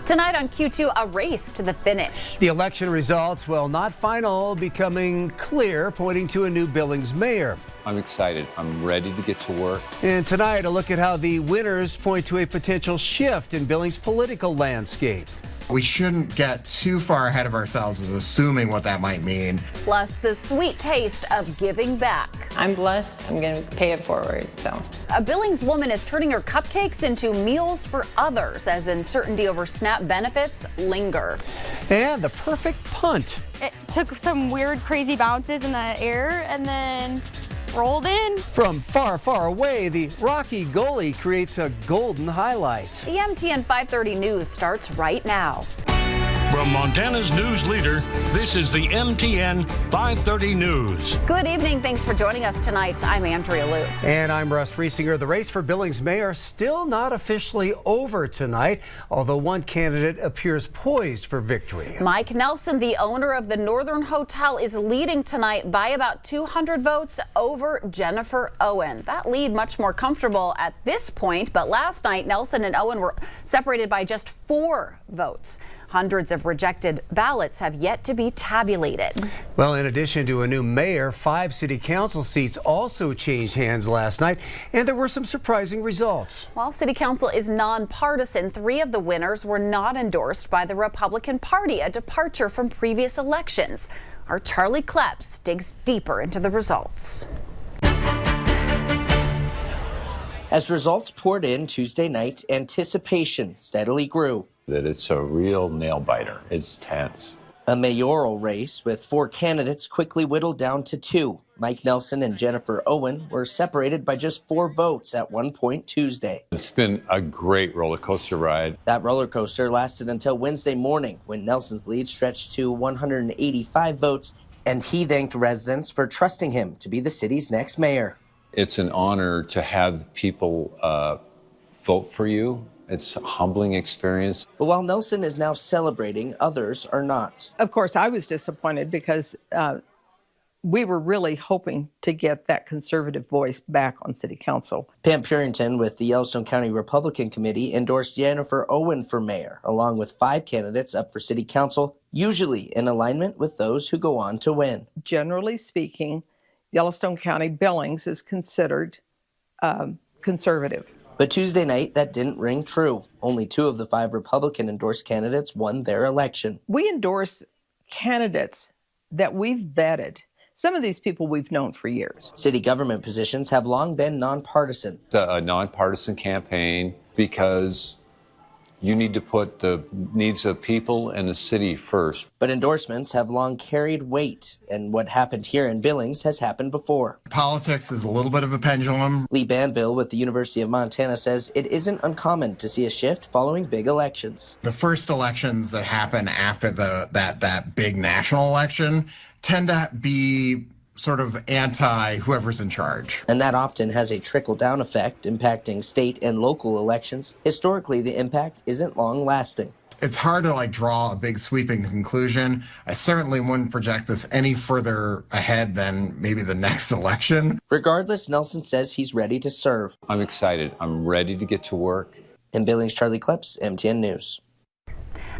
Tonight on Q2, a race to the finish. The election results, well, not final, becoming clear, pointing to a new Billings mayor. I'm excited. I'm ready to get to work. And tonight, a look at how the winners point to a potential shift in Billings' political landscape. We shouldn't get too far ahead of ourselves of assuming what that might mean. Plus, the sweet taste of giving back. I'm blessed. I'm going to pay it forward. So, a Billings woman is turning her cupcakes into meals for others as uncertainty over SNAP benefits linger. And the perfect punt. It took some weird, crazy bounces in the air and then rolled in. From far, far away, the Rocky goalie creates a golden highlight. The MTN 530 news starts right now. From Montana's news leader, this is the MTN 530 News. Good evening. Thanks for joining us tonight. I'm Andrea Lutz. And I'm Russ Riesinger. The race for Billings mayor still not officially over tonight, although one candidate appears poised for victory. Mike Nelson, the owner of the Northern Hotel, is leading tonight by about 200 votes over Jennifer Owen. That lead much more comfortable at this point, but last night Nelson and Owen were separated by just 4 votes. Hundreds of rejected ballots have yet to be tabulated. Well, in addition to a new mayor, 5 city council seats also changed hands last night, and there were some surprising results. While city council is nonpartisan, 3 of the winners were not endorsed by the Republican Party, a departure from previous elections. Our Charlie Kleps digs deeper into the results. As results poured in Tuesday night, anticipation steadily grew. That it's a real nail biter. It's tense. A mayoral race with 4 candidates quickly whittled down to 2. Mike Nelson and Jennifer Owen were separated by just 4 votes at one point Tuesday. It's been a great roller coaster ride. That roller coaster lasted until Wednesday morning when Nelson's lead stretched to 185 votes, and he thanked residents for trusting him to be the city's next mayor. It's an honor to have people vote for you. It's a humbling experience. But while Nelson is now celebrating, others are not. Of course, I was disappointed because we were really hoping to get that conservative voice back on city council. Pam Purington with the Yellowstone County Republican Committee endorsed Jennifer Owen for mayor, along with 5 candidates up for city council, usually in alignment with those who go on to win. Generally speaking, Yellowstone County Billings is considered conservative. But Tuesday night, that didn't ring true. Only 2 of the 5 Republican-endorsed candidates won their election. We endorse candidates that we've vetted. Some of these people we've known for years. City government positions have long been nonpartisan. It's a nonpartisan campaign because you need to put the needs of people and the city first. But endorsements have long carried weight, and what happened here in Billings has happened before. Politics is a little bit of a pendulum. Lee Banville with the University of Montana says it isn't uncommon to see a shift following big elections. The first elections that happen after that big national election tend to be sort of anti whoever's in charge. And that often has a trickle-down effect impacting state and local elections. Historically, the impact isn't long-lasting. It's hard to draw a big sweeping conclusion. I certainly wouldn't project this any further ahead than maybe the next election. Regardless, Nelson says he's ready to serve. I'm excited. I'm ready to get to work. In Billings, Charlie Kleps, MTN News.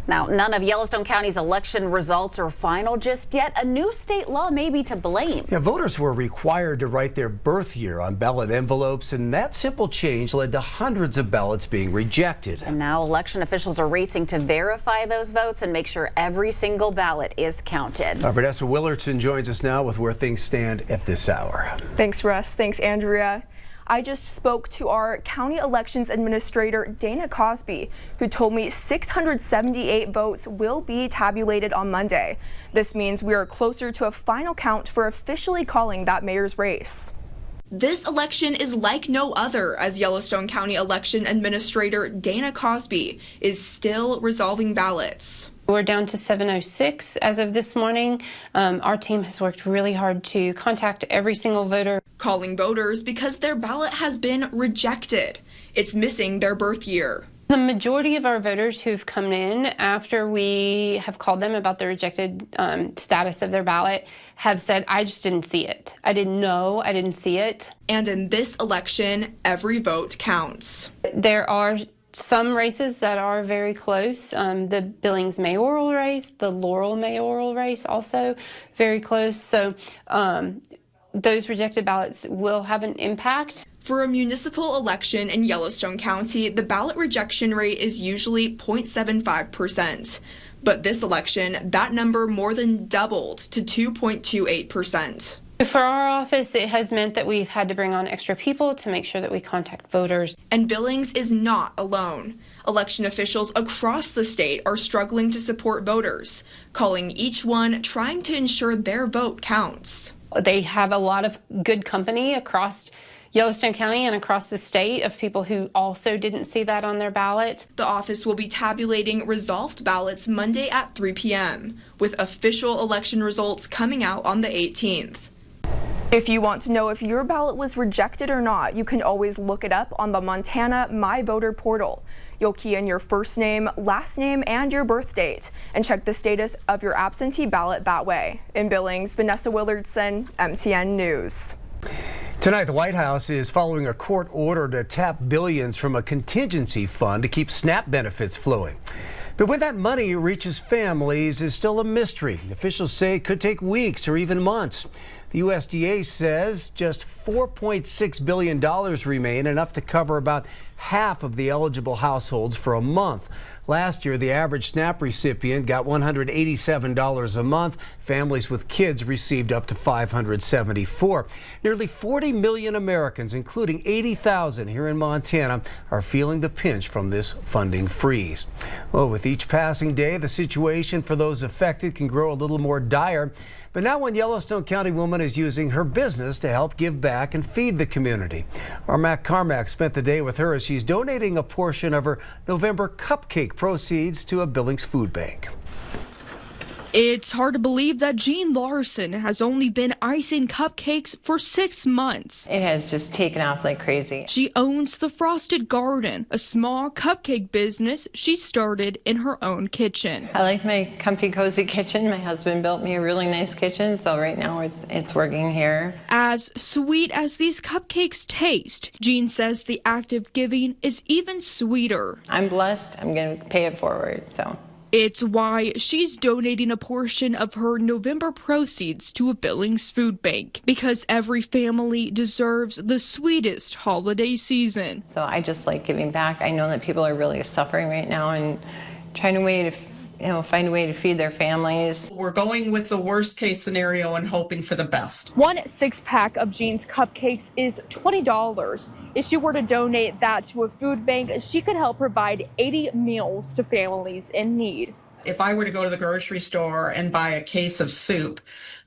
Now, none of Yellowstone County's election results are final just yet. A new state law may be to blame. Yeah, voters were required to write their birth year on ballot envelopes, and that simple change led to hundreds of ballots being rejected. And now election officials are racing to verify those votes and make sure every single ballot is counted. Our Vanessa Willerton joins us now with where things stand at this hour. Thanks, Russ. Thanks, Andrea. I just spoke to our county elections administrator, Dana Cosby, who told me 678 votes will be tabulated on Monday. This means we are closer to a final count for officially calling that mayor's race. This election is like no other, as Yellowstone County Election Administrator Dana Cosby is still resolving ballots. We're down to 706 as of this morning. Our team has worked really hard to contact every single voter. Calling voters because their ballot has been rejected. It's missing their birth year. The majority of our voters who've come in after we have called them about the rejected status of their ballot have said, I just didn't see it. I didn't know, I didn't see it. And in this election, every vote counts. There are some races that are very close. The Billings mayoral race, the Laurel mayoral race, also very close. So those rejected ballots will have an impact. For a municipal election in Yellowstone County, the ballot rejection rate is usually 0.75%. But this election, that number more than doubled to 2.28%. For our office, it has meant that we've had to bring on extra people to make sure that we contact voters. And Billings is not alone. Election officials across the state are struggling to support voters, calling each one trying to ensure their vote counts. They have a lot of good company across Yellowstone County and across the state of people who also didn't see that on their ballot. The office will be tabulating resolved ballots Monday at 3 p.m., with official election results coming out on the 18th. If you want to know if your ballot was rejected or not, you can always look it up on the Montana My Voter portal. You'll key in your first name, last name, and your birth date, and check the status of your absentee ballot that way. In Billings, Vanessa Willardson, MTN News. Tonight, the White House is following a court order to tap billions from a contingency fund to keep SNAP benefits flowing. But when that money reaches families is still a mystery. Officials say it could take weeks or even months. The USDA says just $4.6 billion remain, enough to cover about half of the eligible households for a month. Last year, the average SNAP recipient got $187 a month. Families with kids received up to $574. Nearly 40 million Americans, including 80,000 here in Montana, are feeling the pinch from this funding freeze. Well, with each passing day, the situation for those affected can grow a little more dire. But now one Yellowstone County woman is using her business to help give back and feed the community. Our Matt Carmack spent the day with her as she's donating a portion of her November cupcake proceeds to a Billings food bank. It's hard to believe that Jean Larson has only been icing cupcakes for 6 months. It has just taken off like crazy. She owns the Frosted Garden, a small cupcake business she started in her own kitchen. I like my comfy, cozy kitchen. My husband built me a really nice kitchen, so right now it's working here. As sweet as these cupcakes taste, Jean says the act of giving is even sweeter. I'm blessed. I'm going to pay it forward, so. It's why she's donating a portion of her November proceeds to a Billings food bank, because every family deserves the sweetest holiday season. So I just like giving back. I know that people are really suffering right now and trying to find a way to feed their families. We're going with the worst case scenario and hoping for the best. One 6-pack of Jean's cupcakes is $20. If she were to donate that to a food bank, she could help provide 80 meals to families in need. If I were to go to the grocery store and buy a case of soup,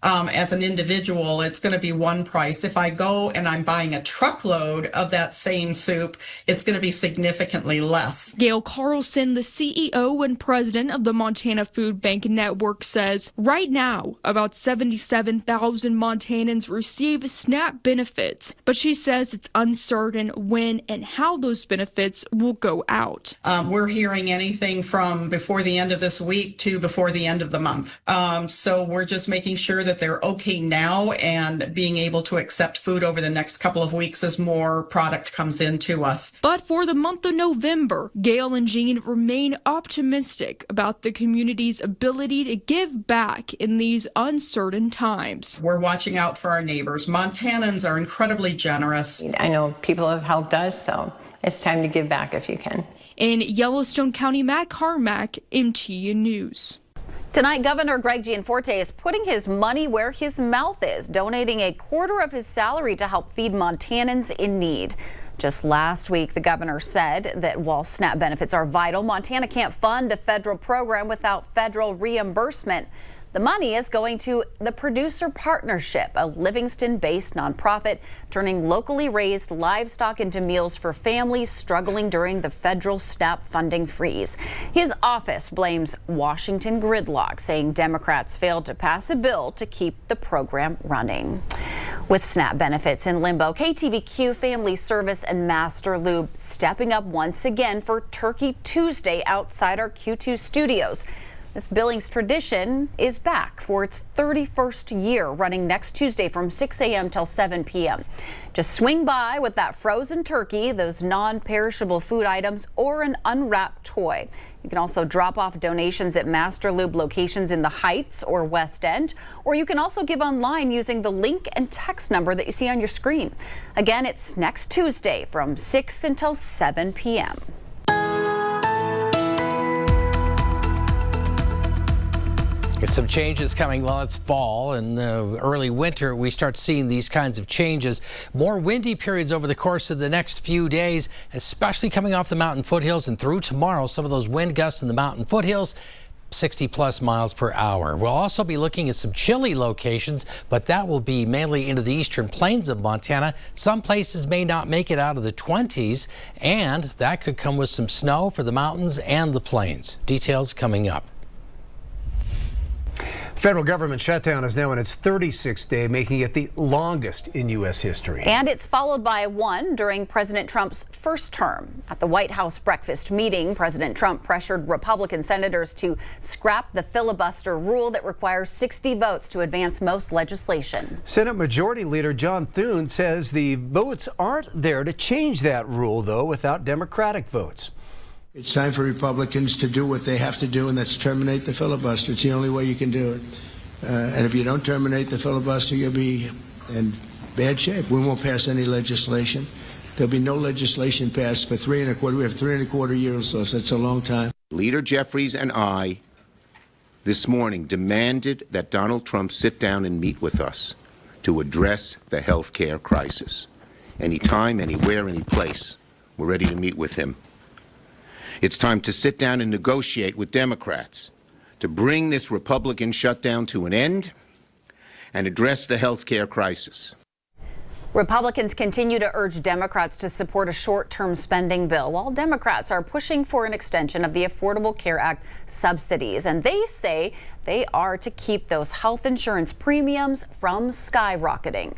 as an individual, it's going to be one price. If I go and I'm buying a truckload of that same soup, it's going to be significantly less. Gail Carlson, the CEO and president of the Montana Food Bank Network, says right now about 77,000 Montanans receive SNAP benefits, but she says it's uncertain when and how those benefits will go out. We're hearing anything from before the end of this week to before the end of the month. So we're just making sure that they're okay now and being able to accept food over the next couple of weeks as more product comes into us. But for the month of November, Gail and Jean remain optimistic about the community's ability to give back in these uncertain times. We're watching out for our neighbors. Montanans are incredibly generous. I know people have helped us, so it's time to give back if you can. In Yellowstone County, Matt Carmack, MTN News. Tonight, Governor Greg Gianforte is putting his money where his mouth is, donating a quarter of his salary to help feed Montanans in need. Just last week, the governor said that while SNAP benefits are vital, Montana can't fund a federal program without federal reimbursement. The money is going to the Producer Partnership, a Livingston-based nonprofit turning locally raised livestock into meals for families struggling during the federal SNAP funding freeze. His office blames Washington gridlock, saying Democrats failed to pass a bill to keep the program running. With SNAP benefits in limbo, KTVQ Family Service and Master Lube stepping up once again for Turkey Tuesday outside our Q2 studios. This Billings tradition is back for its 31st year, running next Tuesday from 6 a.m. till 7 p.m. Just swing by with that frozen turkey, those non-perishable food items, or an unwrapped toy. You can also drop off donations at Master Lube locations in the Heights or West End, or you can also give online using the link and text number that you see on your screen. Again, it's next Tuesday from 6 until 7 p.m. It's some changes coming. Well, it's fall and early winter. We start seeing these kinds of changes. More windy periods over the course of the next few days, especially coming off the mountain foothills and through tomorrow. Some of those wind gusts in the mountain foothills, 60+ miles per hour. We'll also be looking at some chilly locations, but that will be mainly into the eastern plains of Montana. Some places may not make it out of the 20s, and that could come with some snow for the mountains and the plains. Details coming up. Federal government shutdown is now in its 36th day, making it the longest in U.S. history. And it's followed by one during President Trump's first term. At the White House breakfast meeting, President Trump pressured Republican senators to scrap the filibuster rule that requires 60 votes to advance most legislation. Senate Majority Leader John Thune says the votes aren't there to change that rule, though, without Democratic votes. It's time for Republicans to do what they have to do, and that's terminate the filibuster. It's the only way you can do it. And if you don't terminate the filibuster, you'll be in bad shape. We won't pass any legislation. There'll be no legislation passed for 3.25. We have 3.25 years, so that's a long time. Leader Jeffries and I, this morning, demanded that Donald Trump sit down and meet with us to address the health care crisis. Anytime, anywhere, any place, we're ready to meet with him. It's time to sit down and negotiate with Democrats to bring this Republican shutdown to an end and address the health care crisis. Republicans continue to urge Democrats to support a short-term spending bill, while Democrats are pushing for an extension of the Affordable Care Act subsidies. And they say they are to keep those health insurance premiums from skyrocketing.